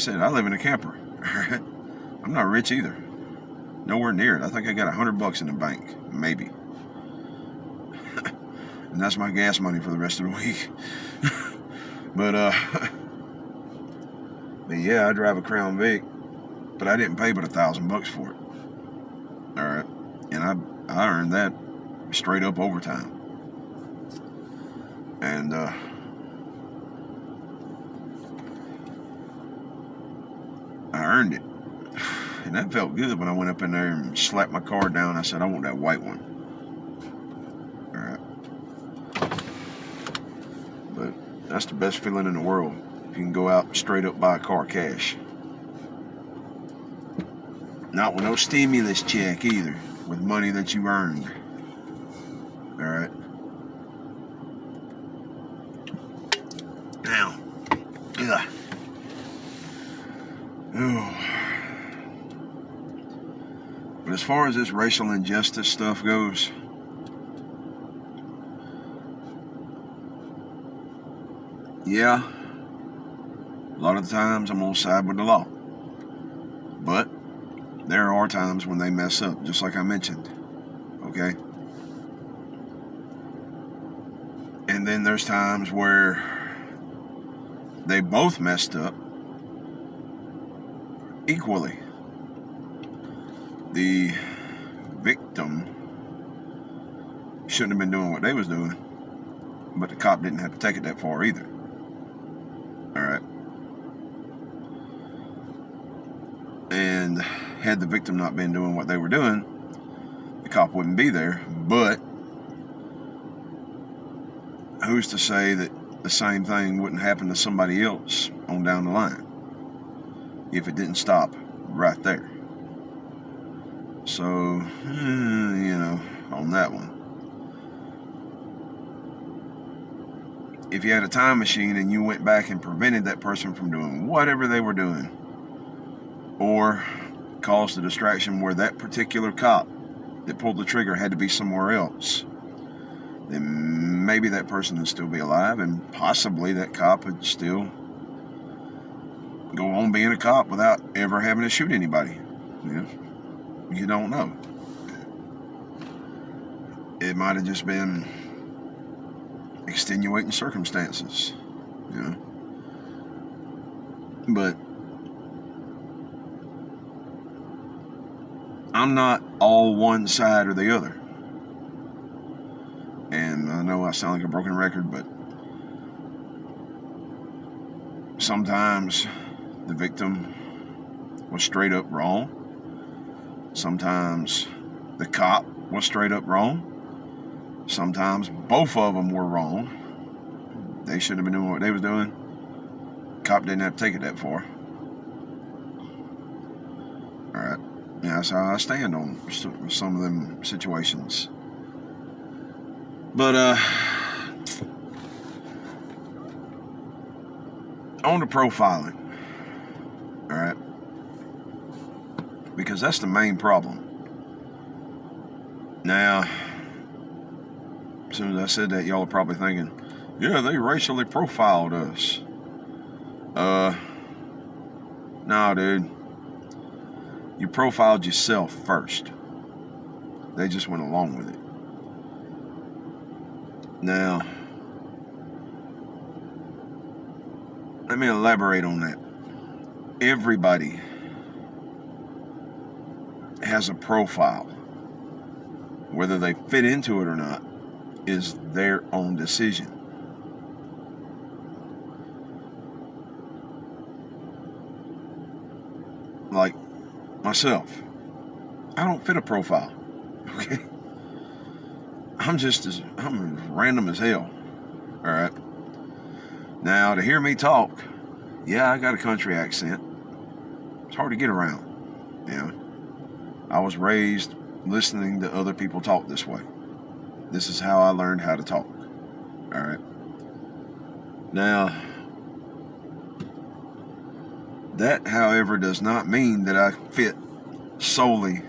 said, I live in a camper. I'm not rich either. Nowhere near it. I think I got $100 in the bank, maybe. And that's my gas money for the rest of the week. But yeah, I drive a Crown Vic, but I didn't pay but $1,000 for it. All right, and I earned that straight up overtime, and I earned it, and that felt good when I went up in there and slapped my car down. I said, I want that white one. All right, but that's the best feeling in the world. You can go out and straight up buy a car cash. Not with no stimulus check either, with money that you earned. All right. Now, yeah. Oh. But as far as this racial injustice stuff goes, yeah, a lot of the times I'm on side with the law. But there are times when they mess up, just like I mentioned. Okay? And then there's times where they both messed up equally. The victim shouldn't have been doing what they was doing, but the cop didn't have to take it that far either. All right. And had the victim not been doing what they were doing, the cop wouldn't be there. But who's to say that the same thing wouldn't happen to somebody else on down the line if it didn't stop right there? So, on that one. If you had a time machine and you went back and prevented that person from doing whatever they were doing, or caused a distraction where that particular cop that pulled the trigger had to be somewhere else, then maybe that person would still be alive, and possibly that cop would still go on being a cop without ever having to shoot anybody. You don't know. It might have just been extenuating circumstances, But I'm not all one side or the other. And I know I sound like a broken record, but sometimes the victim was straight up wrong. Sometimes the cop was straight up wrong. Sometimes both of them were wrong. They shouldn't have been doing what they was doing. Cop didn't have to take it that far. All right. Yeah, that's how I stand on some of them situations. But on the profiling, all right, because that's the main problem. Now, as soon as I said that, y'all are probably thinking, yeah, they racially profiled us. No, dude. You profiled yourself first. They just went along with it. Now, let me elaborate on that. Everybody has a profile. Whether they fit into it or not is their own decision. Like myself, I don't fit a profile. Okay? I'm as random as hell. All right. Now, to hear me talk, yeah, I got a country accent. It's hard to get around. I was raised listening to other people talk this way. This is how I learned how to talk. All right. Now, that, however, does not mean that I fit solely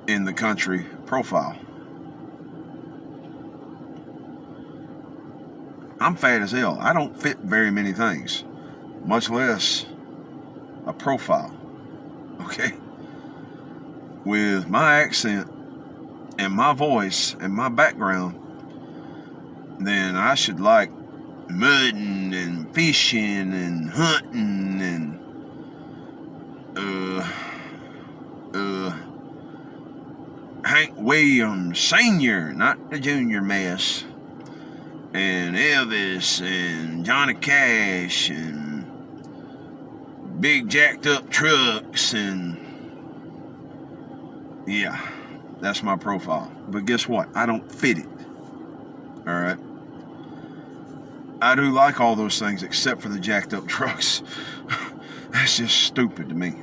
in the country profile. I'm fat as hell. I don't fit very many things, much less a profile, okay, with my accent and my voice and my background, then I should like mudding and fishing and hunting and Hank Williams Sr., not the junior mess, and Elvis and Johnny Cash and big jacked up trucks, and yeah, that's my profile. But guess what? I don't fit it. Alright? I do like all those things except for the jacked up trucks. That's just stupid to me.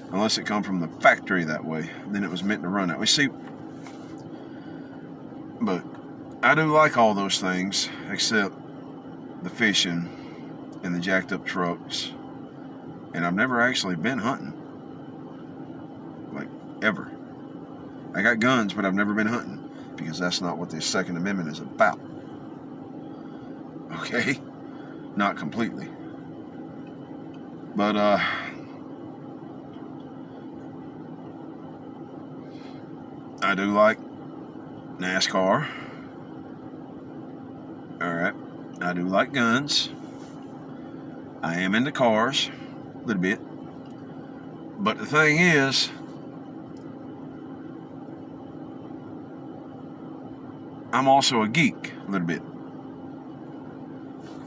Unless it come from the factory that way, then it was meant to run that way. See, but I do like all those things except the fishing and the jacked up trucks. And I've never actually been hunting. Like, ever. I got guns, but I've never been hunting. Because that's not what the Second Amendment is about. Okay? Not completely. But, I do like NASCAR. Alright. I do like guns. I am into cars. A little bit. But the thing is, I'm also a geek. A little bit.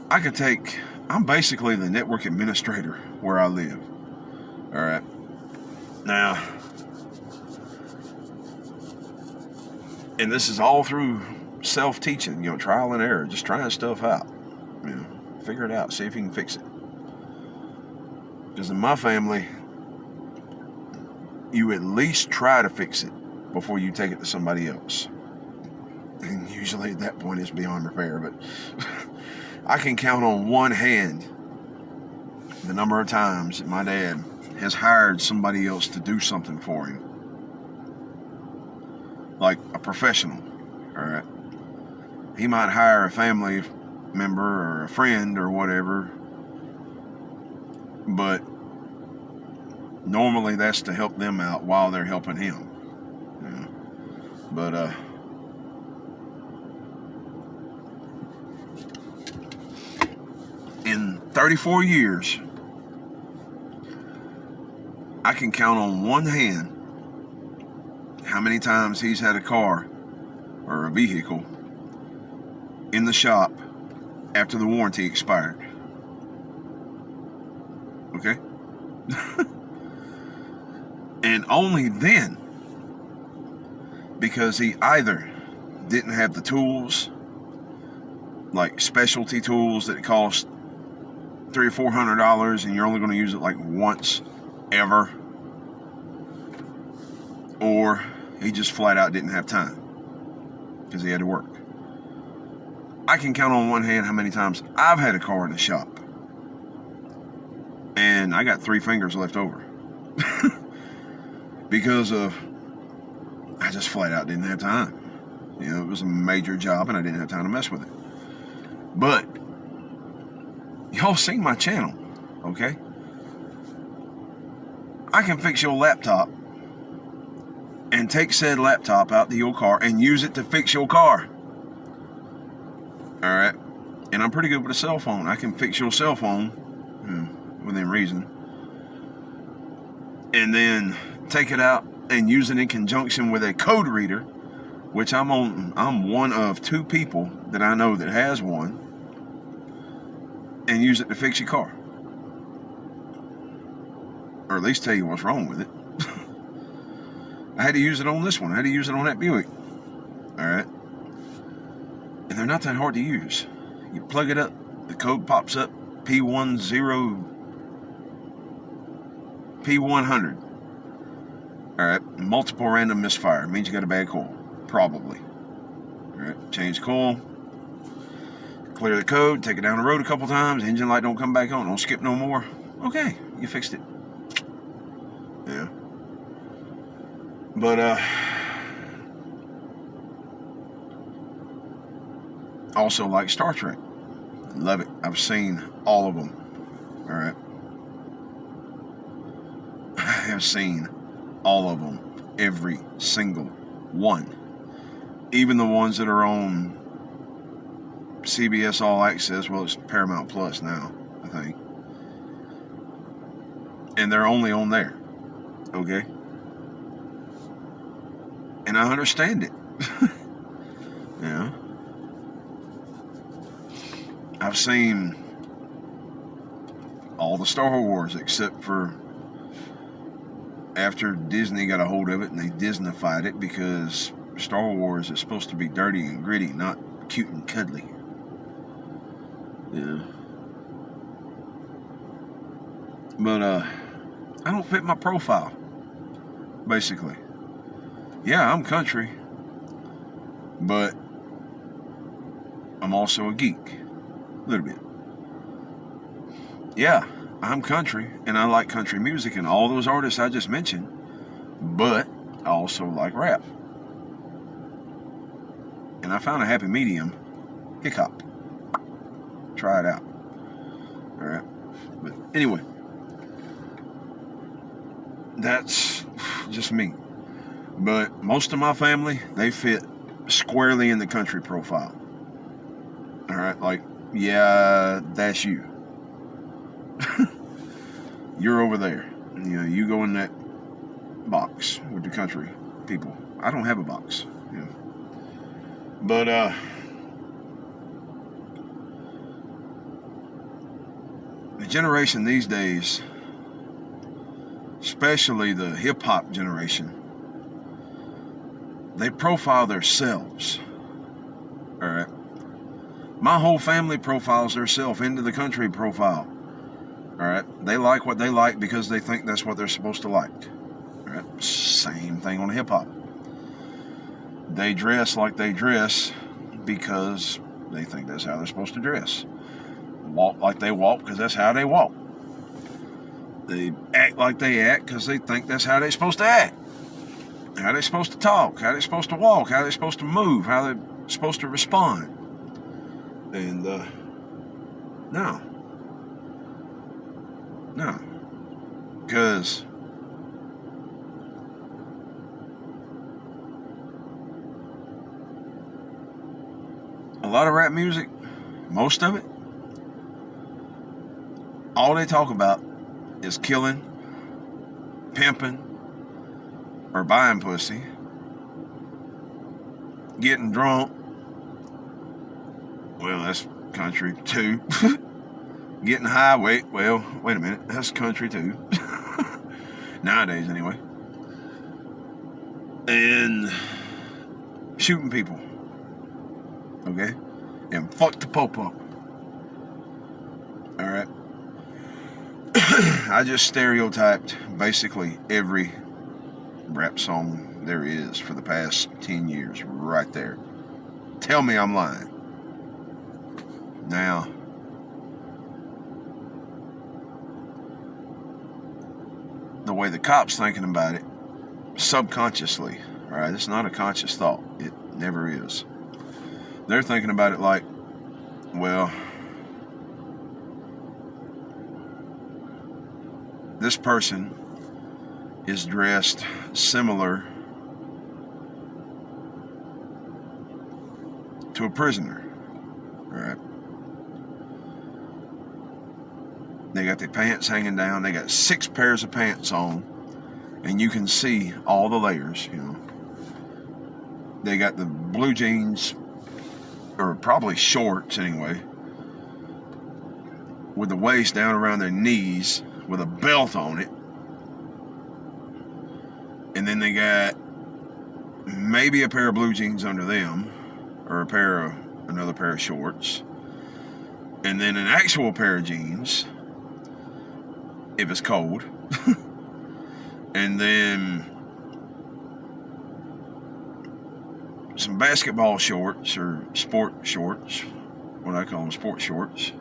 I'm basically the network administrator where I live. Alright. Now, and this is all through self-teaching, trial and error, just trying stuff out. Figure it out, see if you can fix it. Because in my family, you at least try to fix it before you take it to somebody else. And usually at that point it's beyond repair, but I can count on one hand the number of times that my dad has hired somebody else to do something for him. Like a professional, all right? He might hire a family member or a friend or whatever, but normally that's to help them out while they're helping him. But in 34 years, I can count on one hand how many times he's had a car or a vehicle in the shop after the warranty expired. Okay? And only then, because he either didn't have the tools, like specialty tools that cost $300 or $400 and you're only going to use it like once ever, or he just flat out didn't have time because he had to work. I can count on one hand how many times I've had a car in the shop and I got 3 fingers left over because of I just flat out didn't have time. It was a major job and I didn't have time to mess with it. But y'all seen my channel, okay? I can fix your laptop and take said laptop out to your car and use it to fix your car. Alright? And I'm pretty good with a cell phone. I can fix your cell phone within reason. And then take it out and use it in conjunction with a code reader, which I'm one of 2 people that I know that has one, and use it to fix your car. Or at least tell you what's wrong with it. I had to use it on this one. I had to use it on that Buick. Alright? And they're not that hard to use. You plug it up, the code pops up, P100. Alright? Multiple random misfire. Means you got a bad coil. Probably. Alright? Change coil. Clear the code. Take it down the road a couple times. Engine light don't come back on. Don't skip no more. Okay. You fixed it. Yeah. But, also like Star Trek. Love it. I've seen all of them. Alright. I've seen all of them, every single one. Even the ones that are on CBS All Access, well, it's Paramount Plus now, I think. And they're only on there, okay? And I understand it. Yeah. I've seen all the Star Wars except for after Disney got a hold of it and they Disneyfied it, because Star Wars is supposed to be dirty and gritty, not cute and cuddly. Yeah. But I don't fit my profile, basically. Yeah, I'm country, but I'm also a geek, a little bit. Yeah, I'm country, and I like country music and all those artists I just mentioned, but I also like rap. And I found a happy medium, hip hop. Try it out. All right. But anyway, that's just me. But most of my family, they fit squarely in the country profile. All right, like, yeah, that's you. You're over there. You know, you go in that box with the country people. I don't have a box. You know. But the generation these days, especially the hip-hop generation, they profile themselves. All right. My whole family profiles themselves into the country profile. All right. They like what they like because they think that's what they're supposed to like. All right. Same thing on hip-hop. They dress like they dress because they think that's how they're supposed to dress. Walk like they walk because that's how they walk. They act like they act because they think that's how they're supposed to act. How they're supposed to talk, how they're supposed to walk, how they're supposed to move, how they're supposed to respond. And no. Because a lot of rap music, most of it, all they talk about is killing, pimping, or buying pussy, getting drunk. Well, that's country too. Getting high, wait a minute, that's country too. Nowadays, anyway. And shooting people. Okay? And fuck the popo. Alright? I just stereotyped basically every rap song there is for the past 10 years right there. Tell me I'm lying. Now, the way the cops thinking about it, subconsciously, all right, it's not a conscious thought. It never is. They're thinking about it like, well, this person is dressed similar to a prisoner, all right? They got their pants hanging down. They got 6 pairs of pants on, and you can see all the layers, you know. They got the blue jeans, or probably shorts anyway, with the waist down around their knees, with a belt on it. And then they got maybe a pair of blue jeans under them, or another pair of shorts. And then an actual pair of jeans, if it's cold. And then some basketball shorts, or sport shorts, what I call them, sport shorts.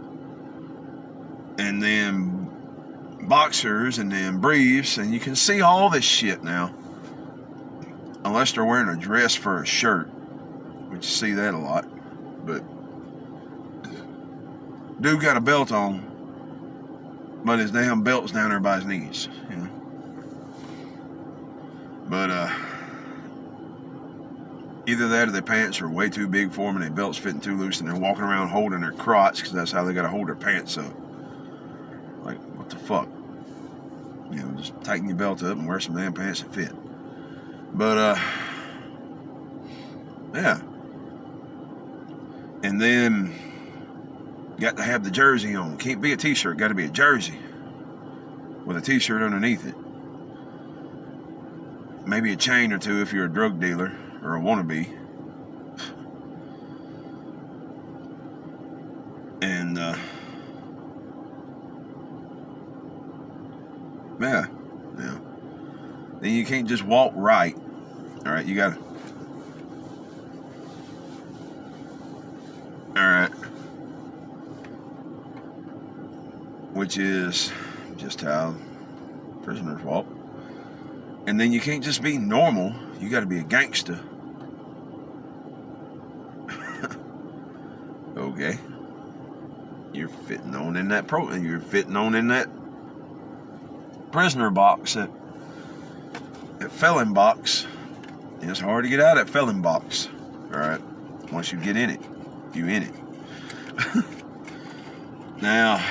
And then boxers, and then briefs, and you can see all this shit now. Unless they're wearing a dress for a shirt, which you see that a lot. But dude got a belt on, but his damn belt's down there by his knees, you know. But either that or their pants are way too big for them and their belt's fitting too loose and they're walking around holding their crotch because that's how they got to hold their pants up. Like, what the fuck? You know, just tighten your belt up and wear some damn pants that fit. But, yeah. And then, got to have the jersey on. Can't be a t-shirt, got to be a jersey with a t-shirt underneath it. Maybe a chain or two if you're a drug dealer or a wannabe. And, yeah. Then you can't just walk right. All right, you gotta. All right. Which is just how prisoners walk. And then you can't just be normal. You got to be a gangster. Okay. You're fitting on in that prisoner box, that felon box. It's hard to get out of that felon box. All right. Once you get in it, you in it. Now,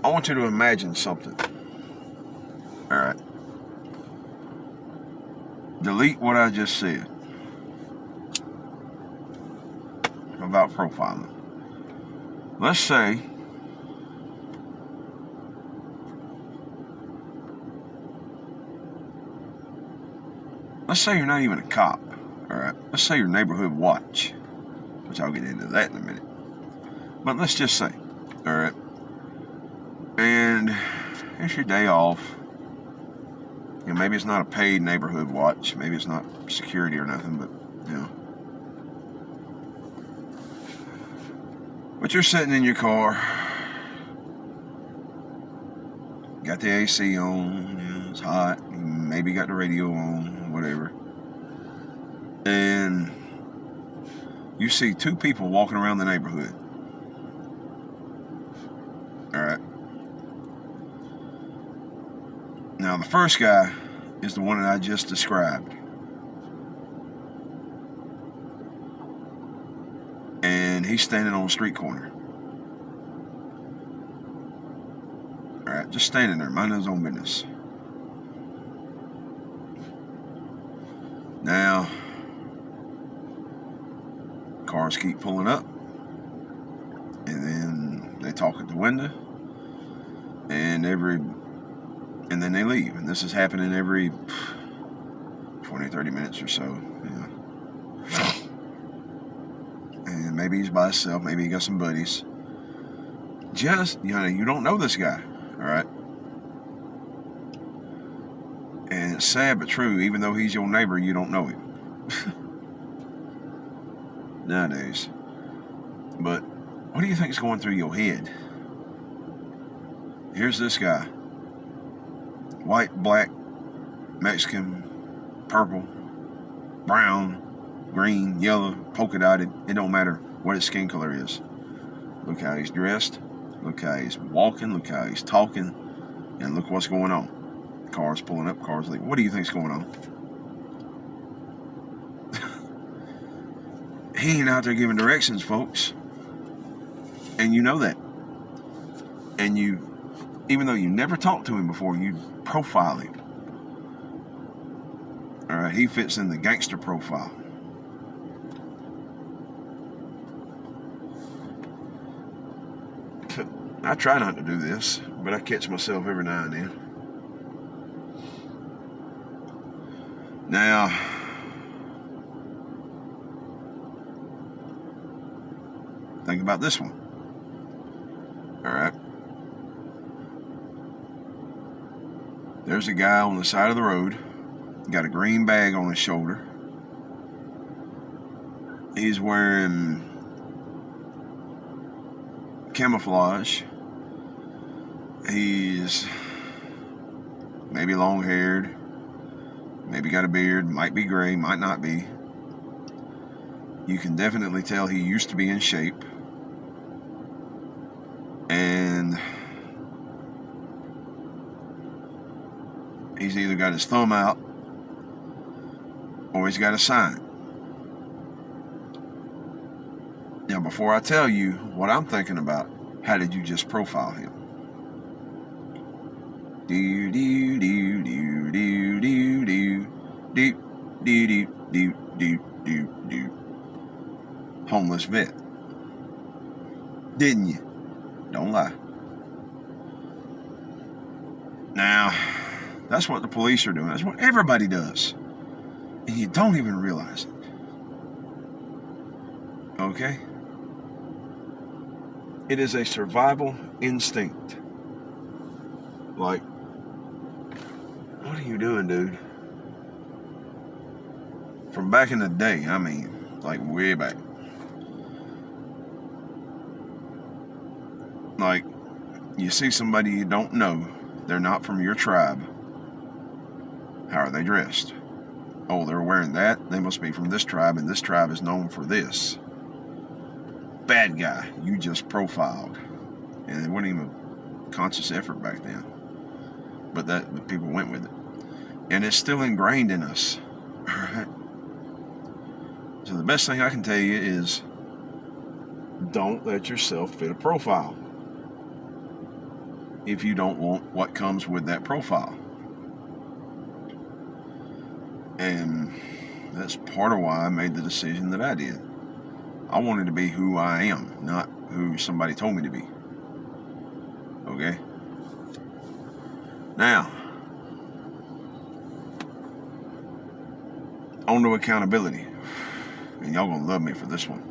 I want you to imagine something. All right. Delete what I just said about profiling. Let's say you're not even a cop. All right. Let's say you're neighborhood watch, which I'll get into that in a minute. But let's just say, all right. And it's your day off. You know, maybe it's not a paid neighborhood watch. Maybe it's not security or nothing, but, you know. But you're sitting in your car. Got the AC on. You know, it's hot. Maybe got the radio on, whatever. And you see two people walking around the neighborhood. All right. Now, the first guy is the one that I just described. And he's standing on a street corner. All right, just standing there, minding his own business. Now, cars keep pulling up. And then they talk at the window. And then they leave. And this is happening every 20, 30 minutes or so. Yeah. And maybe he's by himself. Maybe he got some buddies. You don't know this guy. All right. And it's sad but true. Even though he's your neighbor, you don't know him. Nowadays. But what do you think is going through your head? Here's this guy. White, black, Mexican, purple, brown, green, yellow, polka dotted. It don't matter what his skin color is. Look how he's dressed. Look how he's walking. Look how he's talking. And look what's going on. Cars pulling up, cars leaving. What do you think's going on? He ain't out there giving directions, folks. And you know that. And even though you never talked to him before, you profile him. All right, he fits in the gangster profile. I try not to do this, but I catch myself every now and then. Now, think about this one. All right. There's a guy on the side of the road, got a green bag on his shoulder. He's wearing camouflage. He's maybe long-haired, maybe got a beard, might be gray, might not be. You can definitely tell he used to be in shape. And he's either got his thumb out or he's got a sign. Now, before I tell you what I'm thinking about, how did you just profile him? Do do do do do do do do do do do do do. Homeless vet, didn't you? Don't lie. Now, that's what the police are doing. That's what everybody does, and you don't even realize it. Okay? It is a survival instinct. Like, what are you doing, dude? From back in the day, I mean, like way back. Like, you see somebody you don't know, they're not from your tribe. How are they dressed? Oh, they're wearing that? They must be from this tribe, and this tribe is known for this. Bad guy, you just profiled. And it wasn't even a conscious effort back then. But the people went with it. And it's still ingrained in us. Alright? So the best thing I can tell you is, don't let yourself fit a profile if you don't want what comes with that profile. And that's part of why I made the decision that I did. I wanted to be who I am, not who somebody told me to be. Okay? Now, on to accountability. And y'all gonna love me for this one.